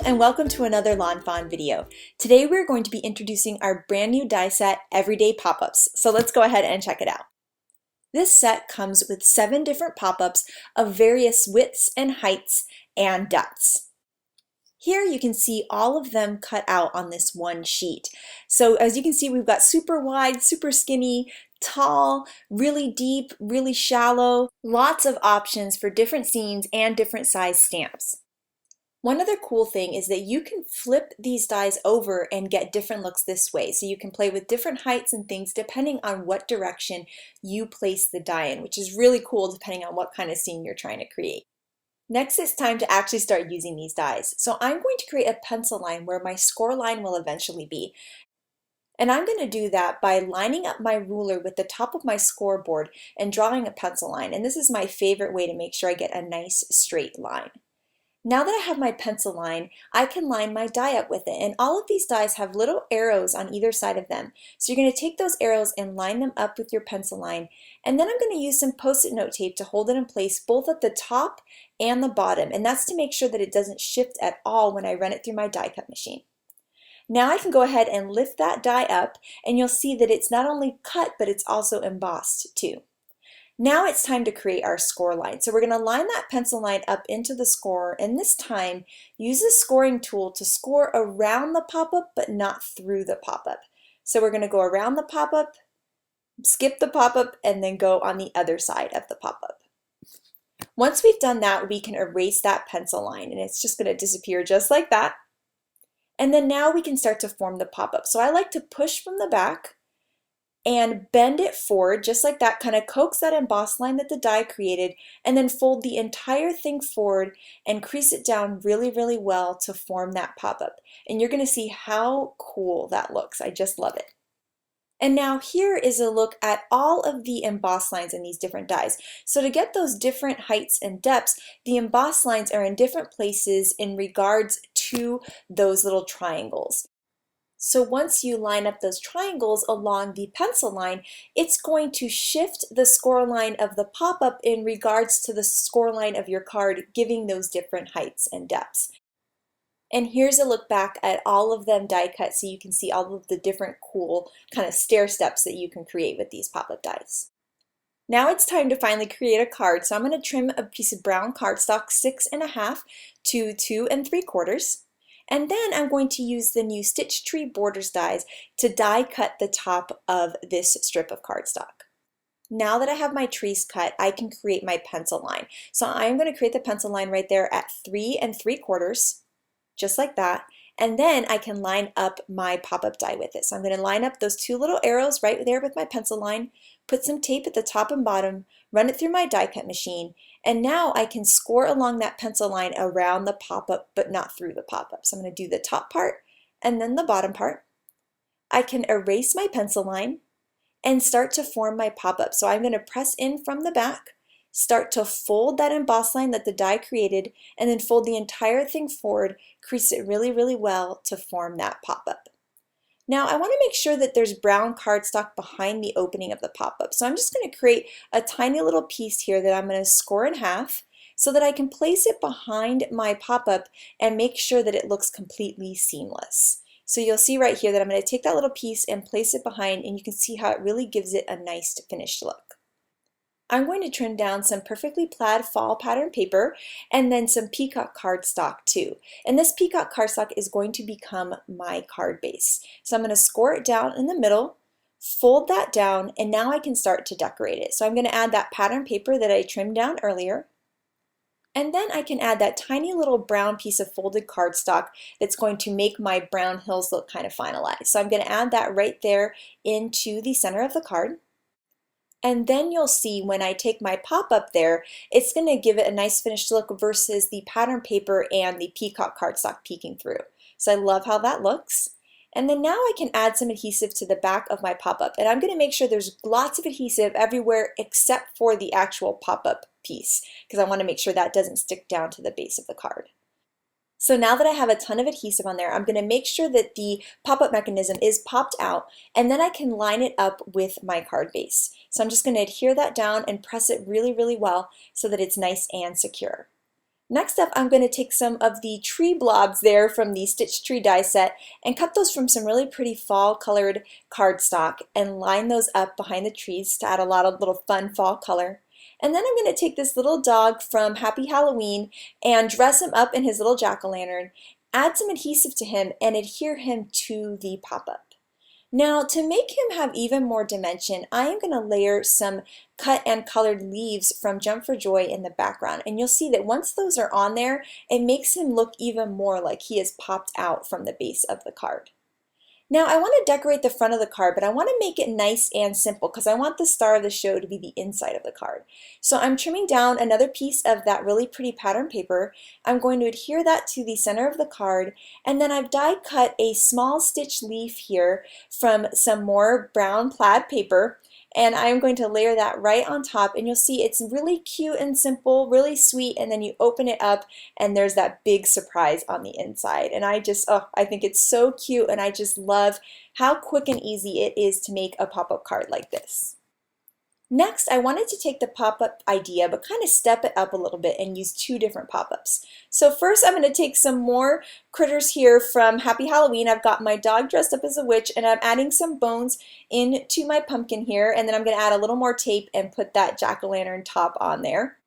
and welcome to another lawnfawn video. Today we're going to be introducing our brand new die set, Everyday Pop-Ups. So let's go ahead and check it out. This set comes with 7 different pop-ups of various widths and heights and depths. Here you can see all of them cut out on this one sheet. So as you can see, we've got super wide, super skinny, tall, really deep, really shallow, lots of options for different scenes and different size stamps. One other cool thing is that you can flip these dies over and get different looks this way. So you can play with different heights and things depending on what direction you place the die in, which is really cool depending on what kind of scene you're trying to create. Next, it's time to actually start using these dies. So I'm going to create a pencil line where my score line will eventually be. And I'm going to do that by lining up my ruler with the top of my scoreboard and drawing a pencil line. And this is my favorite way to make sure I get a nice straight line. Now that I have my pencil line, I can line my die up with it, and all of these dies have little arrows on either side of them. So you're going to take those arrows and line them up with your pencil line, and then I'm going to use some post-it note tape to hold it in place both at the top and the bottom, and that's to make sure that it doesn't shift at all when I run it through my die cut machine. Now I can go ahead and lift that die up, and you'll see that it's not only cut, but it's also embossed too. Now it's time to create our score line. So we're going to line that pencil line up into the score, and this time use the scoring tool to score around the pop-up but not through the pop-up. So we're going to go around the pop-up, skip the pop-up, and then go on the other side of the pop-up. Once we've done that, we can erase that pencil line, and it's just going to disappear just like that. And then now we can start to form the pop-up. So I like to push from the back and bend it forward just like that, kind of coax that embossed line that the die created, and then fold the entire thing forward and crease it down really, really well to form that pop-up. And you're going to see how cool that looks. I just love it. And now here is a look at all of the embossed lines in these different dies. So to get those different heights and depths, the embossed lines are in different places in regards to those little triangles. So once you line up those triangles along the pencil line, it's going to shift the score line of the pop-up in regards to the score line of your card, giving those different heights and depths. And here's a look back at all of them die cut so you can see all of the different cool kind of stair steps that you can create with these pop-up dies. Now it's time to finally create a card. So I'm going to trim a piece of brown cardstock 6.5 to 2 3/4. And then I'm going to use the new Stitch Tree Borders dies to die cut the top of this strip of cardstock. Now that I have my trees cut, I can create my pencil line. So I'm going to create the pencil line right there at 3 3/4, just like that. And then I can line up my pop-up die with it. So I'm going to line up those 2 little arrows right there with my pencil line, put some tape at the top and bottom, run it through my die cut machine, and now I can score along that pencil line around the pop-up but not through the pop-up. So I'm going to do the top part and then the bottom part. I can erase my pencil line and start to form my pop-up. So I'm going to press in from the back, start to fold that embossed line that the die created, and then fold the entire thing forward, crease it really, really well to form that pop-up. Now I want to make sure that there's brown cardstock behind the opening of the pop-up. So I'm just going to create a tiny little piece here that I'm going to score in half so that I can place it behind my pop-up and make sure that it looks completely seamless. So you'll see right here that I'm going to take that little piece and place it behind, and you can see how it really gives it a nice finished look. I'm going to trim down some perfectly plaid fall pattern paper and then some peacock cardstock too. And this peacock cardstock is going to become my card base. So I'm going to score it down in the middle, fold that down, and now I can start to decorate it. So I'm going to add that pattern paper that I trimmed down earlier. And then I can add that tiny little brown piece of folded cardstock that's going to make my brown hills look kind of finalized. So I'm going to add that right there into the center of the card. And then you'll see when I take my pop-up there, it's going to give it a nice finished look versus the pattern paper and the peacock cardstock peeking through. So I love how that looks. And then now I can add some adhesive to the back of my pop-up. And I'm going to make sure there's lots of adhesive everywhere except for the actual pop-up piece, because I want to make sure that doesn't stick down to the base of the card. So now that I have a ton of adhesive on there, I'm going to make sure that the pop-up mechanism is popped out, and then I can line it up with my card base. So I'm just going to adhere that down and press it really, really well so that it's nice and secure. Next up, I'm going to take some of the tree blobs there from the Stitch Tree die set and cut those from some really pretty fall colored cardstock and line those up behind the trees to add a lot of little fun fall color. And then I'm going to take this little dog from Happy Halloween and dress him up in his little jack-o'-lantern, add some adhesive to him, and adhere him to the pop-up. Now, to make him have even more dimension, I am going to layer some cut and colored leaves from Jump for Joy in the background. And you'll see that once those are on there, it makes him look even more like he has popped out from the base of the card. Now, I want to decorate the front of the card, but I want to make it nice and simple because I want the star of the show to be the inside of the card. So I'm trimming down another piece of that really pretty pattern paper. I'm going to adhere that to the center of the card, and then I've die cut a small stitch leaf here from some more brown plaid paper, and I'm going to layer that right on top, and you'll see it's really cute and simple, really sweet, and then you open it up and there's that big surprise on the inside. And I think it's so cute, and I just love how quick and easy it is to make a pop-up card like this. Next, I wanted to take the pop-up idea but kind of step it up a little bit and use two different pop-ups. So first I'm going to take some more critters here from Happy Halloween. I've got my dog dressed up as a witch, and I'm adding some bones into my pumpkin here, and then I'm going to add a little more tape and put that jack-o'-lantern top on there.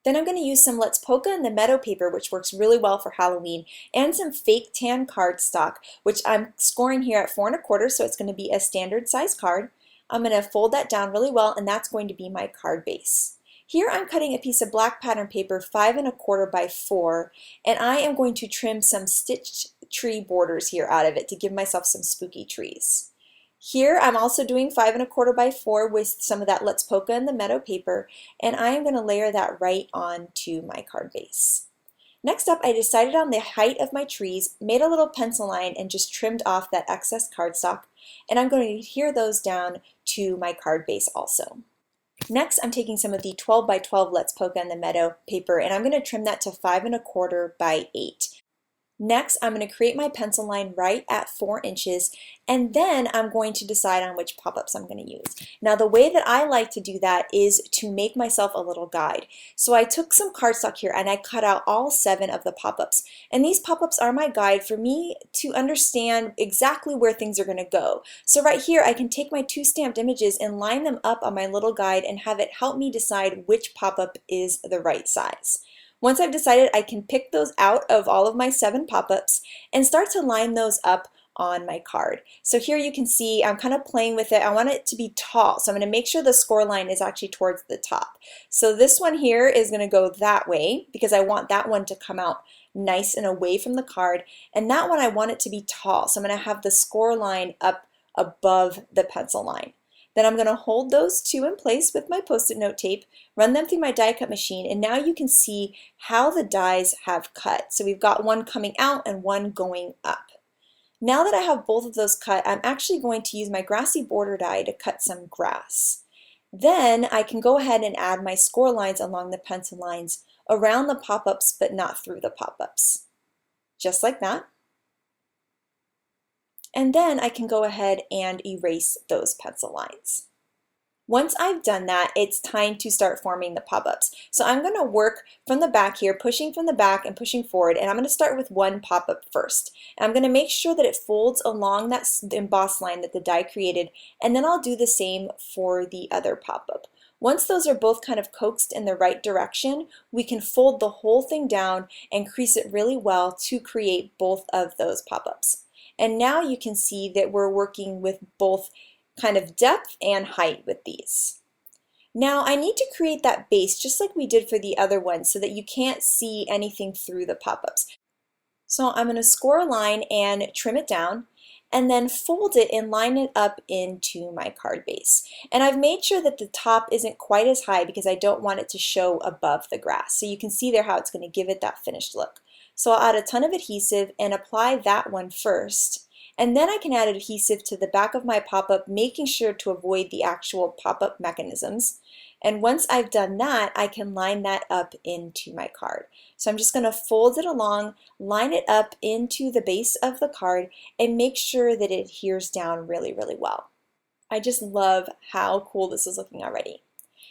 Then I'm going to use some Let's Polka in the Meadow paper, which works really well for Halloween, and some fake tan cardstock, which I'm scoring here at 4 1/4, so it's going to be a standard size card. I'm going to fold that down really well, and that's going to be my card base. Here I'm cutting a piece of black pattern paper 5 1/4 by 4, and I am going to trim some stitched tree borders here out of it to give myself some spooky trees. Here I'm also doing 5 1/4 by 4 with some of that Let's Polka in the Meadow paper, and I am going to layer that right onto my card base. Next up, I decided on the height of my trees, made a little pencil line, and just trimmed off that excess cardstock, and I'm going to adhere those down to my card base also. Next, I'm taking some of the 12 by 12 Let's Polka in the Meadow paper, and I'm going to trim that to 5 1/4 by 8. Next, I'm going to create my pencil line right at 4 inches, and then I'm going to decide on which pop-ups I'm going to use. Now, the way that I like to do that is to make myself a little guide. So I took some cardstock here and I cut out all 7 of the pop-ups. And these pop-ups are my guide for me to understand exactly where things are going to go. So right here, I can take my 2 stamped images and line them up on my little guide and have it help me decide which pop-up is the right size. Once I've decided, I can pick those out of all of my 7 pop-ups and start to line those up on my card. So here you can see I'm kind of playing with it. I want it to be tall, so I'm going to make sure the score line is actually towards the top. So this one here is going to go that way because I want that one to come out nice and away from the card, and that one I want it to be tall, so I'm going to have the score line up above the pencil line. Then I'm going to hold those 2 in place with my Post-it note tape, run them through my die cut machine, and now you can see how the dies have cut. So we've got one coming out and one going up. Now that I have both of those cut, I'm actually going to use my grassy border die to cut some grass. Then I can go ahead and add my score lines along the pencil lines around the pop-ups but not through the pop-ups. Just like that. And then I can go ahead and erase those pencil lines. Once I've done that, it's time to start forming the pop-ups. So I'm going to work from the back here, pushing from the back and pushing forward, and I'm going to start with one pop-up first. And I'm going to make sure that it folds along that embossed line that the die created, and then I'll do the same for the other pop-up. Once those are both kind of coaxed in the right direction, we can fold the whole thing down and crease it really well to create both of those pop-ups. And now you can see that we're working with both kind of depth and height with these. Now I need to create that base just like we did for the other one so that you can't see anything through the pop-ups. So I'm going to score a line and trim it down, and then fold it and line it up into my card base. And I've made sure that the top isn't quite as high because I don't want it to show above the grass. So you can see there how it's going to give it that finished look. So I'll add a ton of adhesive and apply that one first. And then I can add adhesive to the back of my pop-up, making sure to avoid the actual pop-up mechanisms. And once I've done that, I can line that up into my card. So I'm just going to fold it along, line it up into the base of the card, and make sure that it adheres down really, really well. I just love how cool this is looking already.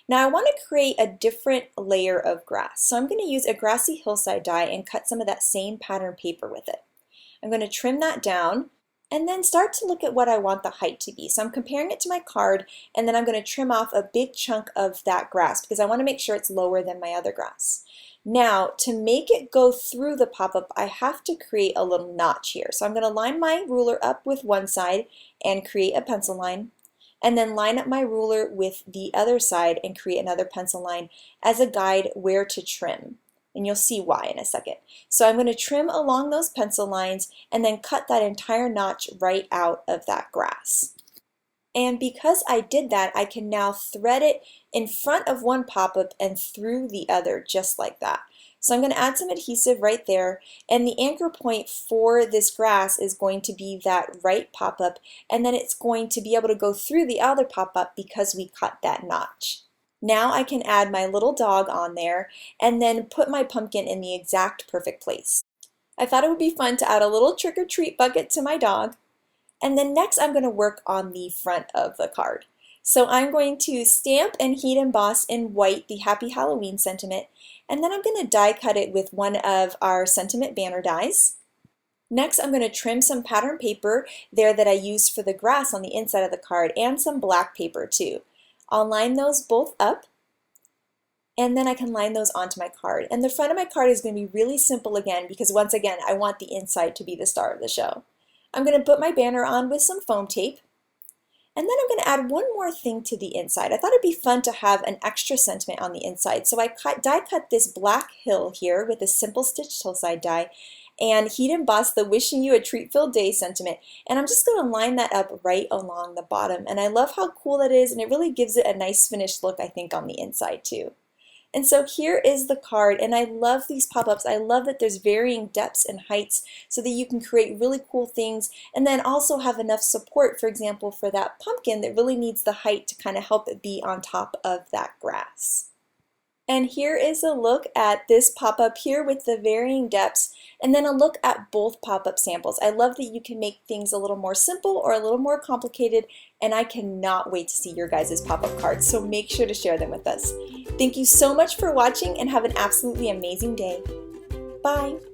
Now I want to create a different layer of grass. So I'm going to use a grassy hillside die and cut some of that same pattern paper with it. I'm going to trim that down and then start to look at what I want the height to be. So I'm comparing it to my card, and then I'm going to trim off a big chunk of that grass because I want to make sure it's lower than my other grass. Now, to make it go through the pop-up, I have to create a little notch here. So I'm going to line my ruler up with one side and create a pencil line, and then line up my ruler with the other side and create another pencil line as a guide where to trim. And you'll see why in a second. So I'm going to trim along those pencil lines and then cut that entire notch right out of that grass. And because I did that, I can now thread it in front of one pop-up and through the other, just like that. So I'm going to add some adhesive right there, and the anchor point for this grass is going to be that right pop-up, and then it's going to be able to go through the other pop-up because we cut that notch. Now I can add my little dog on there and then put my pumpkin in the exact perfect place. I thought it would be fun to add a little trick-or-treat bucket to my dog. And then next I'm going to work on the front of the card. So I'm going to stamp and heat emboss in white the Happy Halloween sentiment, and then I'm going to die cut it with one of our sentiment banner dies. Next I'm going to trim some pattern paper there that I used for the grass on the inside of the card, and some black paper too. I'll line those both up, and then I can line those onto my card. And the front of my card is going to be really simple again because once again I want the inside to be the star of the show. I'm going to put my banner on with some foam tape, and then I'm going to add one more thing to the inside. I thought it'd be fun to have an extra sentiment on the inside, so I die cut this black hill here with a simple stitched hillside die and heat emboss the wishing you a treat-filled day sentiment, and I'm just going to line that up right along the bottom. And I love how cool that is, and it really gives it a nice finished look, I think, on the inside too. And so here is the card, and I love these pop-ups. I love that there's varying depths and heights so that you can create really cool things and then also have enough support, for example, for that pumpkin that really needs the height to kind of help it be on top of that grass. And here is a look at this pop-up here with the varying depths, and then a look at both pop-up samples. I love that you can make things a little more simple or a little more complicated, and I cannot wait to see your guys' pop-up cards, so make sure to share them with us. Thank you so much for watching, and have an absolutely amazing day. Bye!